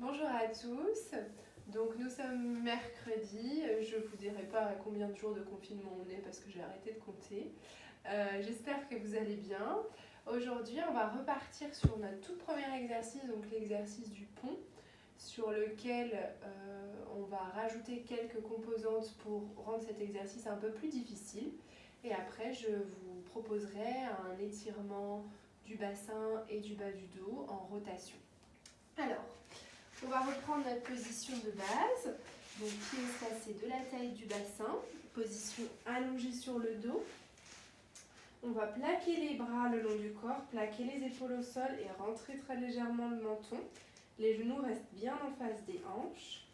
Bonjour à tous, donc nous sommes mercredi, je ne vous dirai pas à combien de jours de confinement on est parce que j'ai arrêté de compter. J'espère que vous allez bien. Aujourd'hui on va repartir sur notre tout premier exercice, donc l'exercice du pont, sur lequel on va rajouter quelques composantes pour rendre cet exercice un peu plus difficile. Et après je vous proposerai un étirement du bassin et du bas du dos en rotation. Alors, on va reprendre notre position de base, donc pieds espacés de la taille du bassin, position allongée sur le dos. On va plaquer les bras le long du corps, plaquer les épaules au sol et rentrer très légèrement le menton. Les genoux restent bien en face des hanches.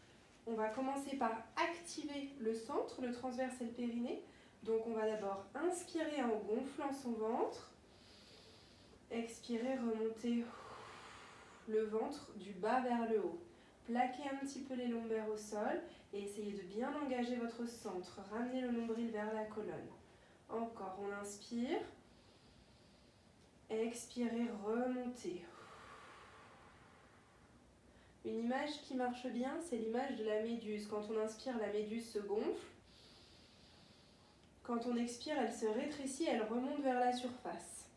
On va commencer par activer le centre, le transverse et le périnée. Donc on va d'abord inspirer en gonflant son ventre. Expirer, remonter le ventre du bas vers le haut. Plaquez un petit peu les lombaires au sol et essayez de bien engager votre centre. Ramenez le nombril vers la colonne. Encore, on inspire. Expirez, remontez. Une image qui marche bien, c'est l'image de la méduse. Quand on inspire, la méduse se gonfle. Quand on expire, elle se rétrécit, elle remonte vers la surface.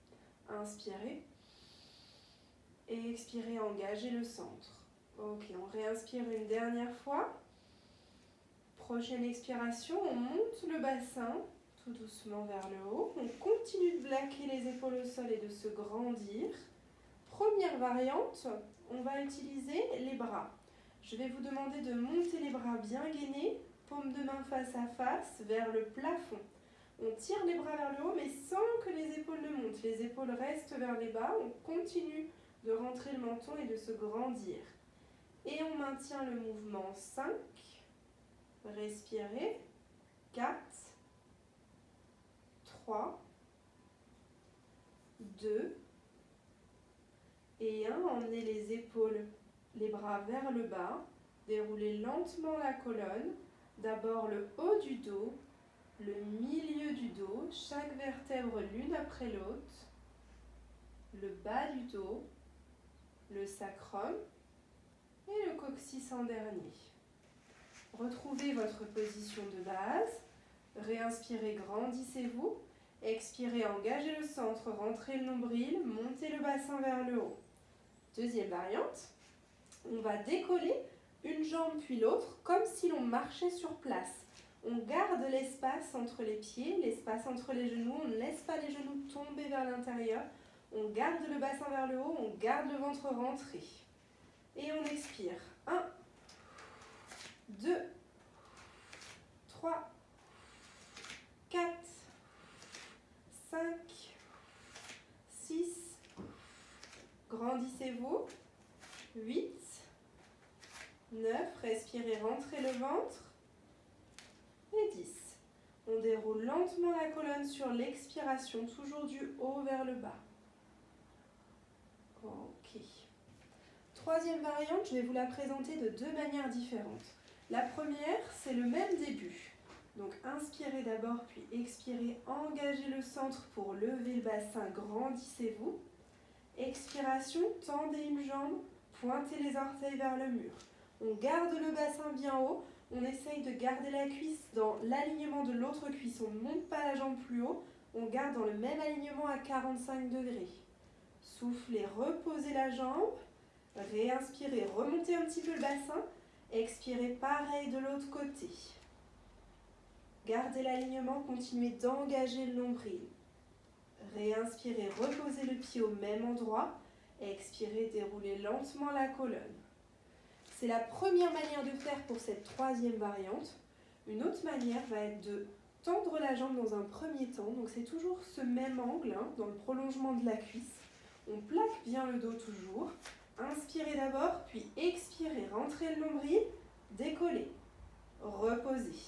Inspirez. Et expirez, engagez le centre. Ok, on réinspire une dernière fois. Prochaine expiration, on monte le bassin tout doucement vers le haut. On continue de plaquer les épaules au sol et de se grandir. Première variante, on va utiliser les bras. Je vais vous demander de monter les bras bien gainés, paume de main face à face vers le plafond. On tire les bras vers le haut mais sans que les épaules ne montent. Les épaules restent vers les bas. On continue de rentrer le menton et de se grandir. Et on maintient le mouvement 5. Respirez. 4, 3, 2 et 1. Emmenez les épaules, les bras vers le bas. Déroulez lentement la colonne. D'abord le haut du dos, le milieu du dos, chaque vertèbre l'une après l'autre. Le bas du dos, le sacrum et le coccyx en dernier. Retrouvez votre position de base. Réinspirez, grandissez-vous. Expirez, engagez le centre, rentrez le nombril, montez le bassin vers le haut. Deuxième variante, on va décoller une jambe puis l'autre comme si l'on marchait sur place. On garde l'espace entre les pieds, l'espace entre les genoux, on ne laisse pas les genoux tomber vers l'intérieur. On garde le bassin vers le haut, on garde le ventre rentré. Et on expire. 1, 2, 3, 4, 5, 6, grandissez-vous, 8, 9, respirez, rentrez le ventre, et 10. On déroule lentement la colonne sur l'expiration, toujours du haut vers le bas. Ok. Troisième variante, je vais vous la présenter de deux manières différentes. La première, c'est le même début. Donc inspirez d'abord, puis expirez, engagez le centre pour lever le bassin, grandissez-vous. Expiration, tendez une jambe, pointez les orteils vers le mur. On garde le bassin bien haut, on essaye de garder la cuisse dans l'alignement de l'autre cuisse. On ne monte pas la jambe plus haut, on garde dans le même alignement à 45 degrés. Soufflez, reposez la jambe, réinspirez, remontez un petit peu le bassin, expirez pareil de l'autre côté. Gardez l'alignement, continuez d'engager le nombril. Réinspirez, reposez le pied au même endroit. Expirez, déroulez lentement la colonne. C'est la première manière de faire pour cette troisième variante. Une autre manière va être de tendre la jambe dans un premier temps. Donc c'est toujours ce même angle, dans le prolongement de la cuisse. On plaque bien le dos toujours. Inspirez d'abord, puis expirez, rentrez le nombril, décollez, reposez.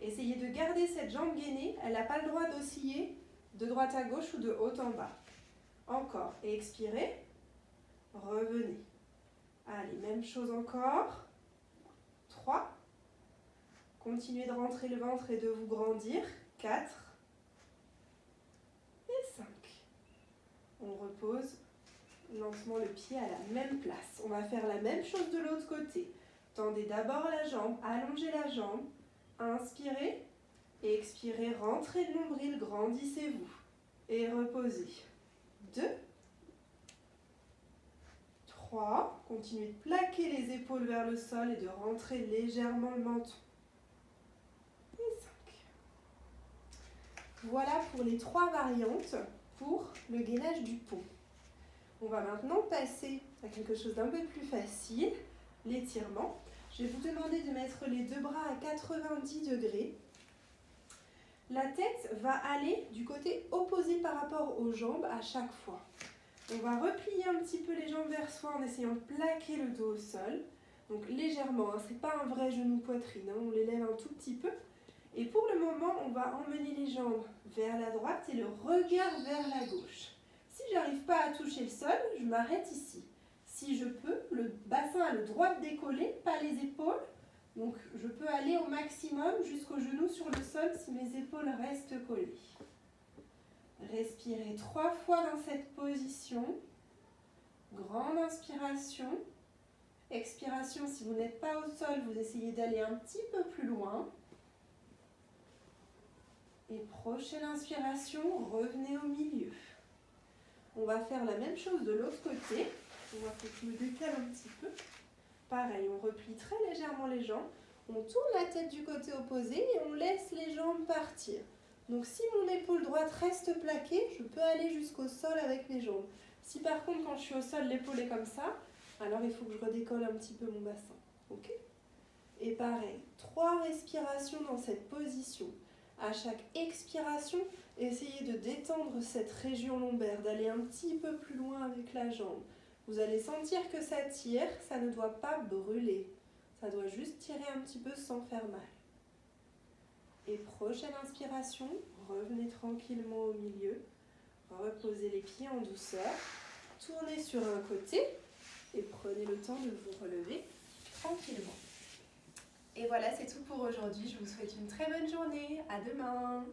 Essayez de garder cette jambe gainée, elle n'a pas le droit d'osciller de droite à gauche ou de haut en bas. Encore, et expirez, revenez. Allez, même chose encore. 3. Continuez de rentrer le ventre et de vous grandir. 4. Et 5. On repose lentement le pied à la même place. On va faire la même chose de l'autre côté. Tendez d'abord la jambe, allongez la jambe, inspirez et expirez, rentrez le nombril, grandissez-vous et reposez. 2, 3, continuez de plaquer les épaules vers le sol et de rentrer légèrement le menton. Et 5. Voilà pour les 3 variantes pour le gainage du pont. On va maintenant passer à quelque chose d'un peu plus facile, l'étirement. Je vais vous demander de mettre les 2 bras à 90 degrés. La tête va aller du côté opposé par rapport aux jambes à chaque fois. On va replier un petit peu les jambes vers soi en essayant de plaquer le dos au sol. Donc légèrement, ce n'est pas un vrai genou poitrine, on les lève un tout petit peu. Et pour le moment, on va emmener les jambes vers la droite et le regard vers la gauche. Si je n'arrive pas à toucher le sol, je m'arrête ici. Si je peux, le bassin a le droit de décoller, pas les épaules. Donc je peux aller au maximum jusqu'au genou sur le sol si mes épaules restent collées. Respirez 3 fois dans cette position. Grande inspiration. Expiration, si vous n'êtes pas au sol, vous essayez d'aller un petit peu plus loin. Et prochaine inspiration, revenez au milieu. On va faire la même chose de l'autre côté. On va faire que je me décale un petit peu. Pareil, on replie très légèrement les jambes. On tourne la tête du côté opposé et on laisse les jambes partir. Donc si mon épaule droite reste plaquée, je peux aller jusqu'au sol avec les jambes. Si par contre, quand je suis au sol, l'épaule est comme ça, alors il faut que je redécolle un petit peu mon bassin. Ok ? Et pareil, 3 respirations dans cette position. À chaque expiration, essayez de détendre cette région lombaire, d'aller un petit peu plus loin avec la jambe. Vous allez sentir que ça tire, ça ne doit pas brûler. Ça doit juste tirer un petit peu sans faire mal. Et prochaine inspiration, revenez tranquillement au milieu. Reposez les pieds en douceur. Tournez sur un côté et prenez le temps de vous relever tranquillement. Et voilà, c'est tout pour aujourd'hui. Je vous souhaite une très bonne journée. À demain.